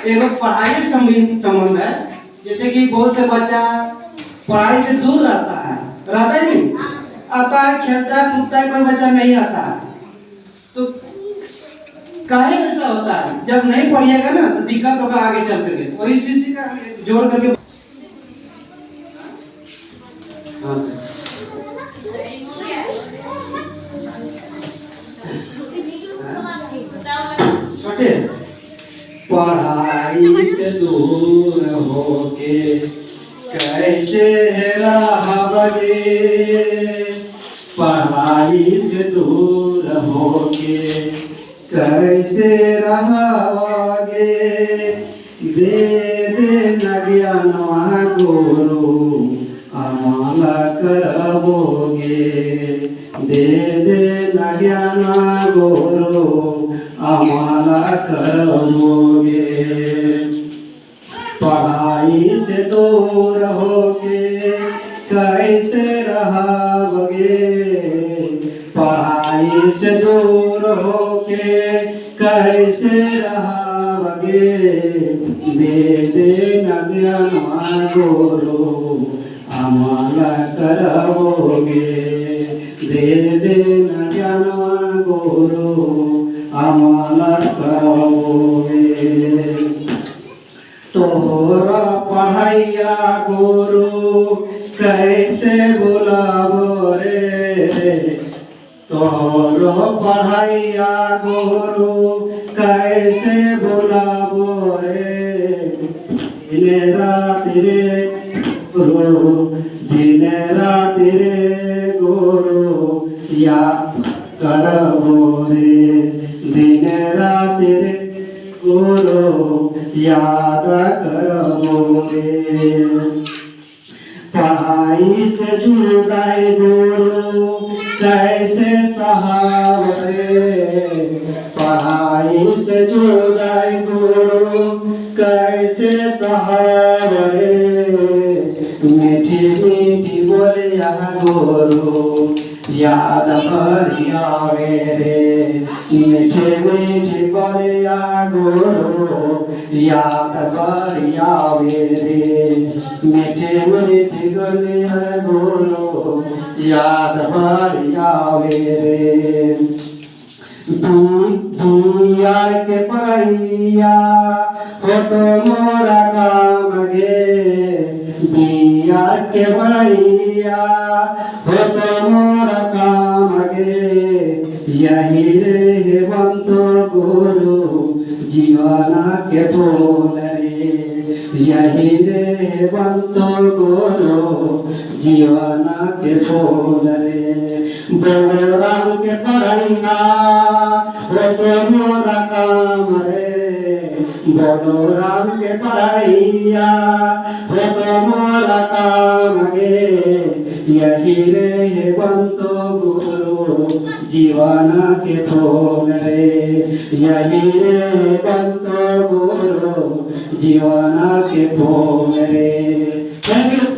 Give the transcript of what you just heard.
एगो पढ़ाई से संबंध है। जैसे कि बहुत से बच्चा पढ़ाई से दूर रहता है नहीं, आता है खेलता है कूदता है, कोई बच्चा नहीं आता है। तो काहे ऐसा होता है? जब नहीं पढ़िएगा ना तो दिक्कत होगा आगे चल करके। वही इसी का जोड़ करके छोटे पढ़ाई से दूर होके कैसे रहोगे, पढ़ाई से दूर होके कैसे रहोगे, दे देना ज्ञान गुरु अमल करबोगे, दे देना ज्ञान गुरु अमल करबोगे। पढ़ाई से दूर होके कैसे रहोगे, पढ़ाई से दूर होके कैसे रहोगे, दे देना ज्ञान गुरु अमल करबोगे, दे देना ज्ञान गुरु अमल करबोगे। तोहरा पढ़ैया गुरु कैसे बुलाबो रे, तोहरो पढ़ैया गुरु कैसे बुलाबो रे, दिन रात रे गुरु, दिन रात रे गुरु याद करबो रे, दिन रात रे गुरु याद करबोगे। पढ़ाई से जुड़ाए गुरु कैसे सहारे, पढ़ाई से जुड़ाए गुरु कैसे सहारे, मीठी मीठी बोलिया गुरु याद करियावे रे, मीठे मीठे बोलिया गुरु याद करियावे रे, मीठे मीठे बोलिया गुरु याद करियावे रे। दुनिया के पढ़ैया हो तो मोरा काम गे, दुनिया के पढ़ैया हो तो मोरा काम गे, यही रे बंतो गुरु जीवना के फूल रे, यही रे बंतो गुरु जीवना के फूल रे। बलराम के पढ़ैया हो तो मोरा काम रे, बलराम के पढ़ैया हो तो मोरा काम गे, यही रे बंतो गुरु जीवना के फूल रे, यही रे बंतो गुरु जीवना के फूल रे। Thank you.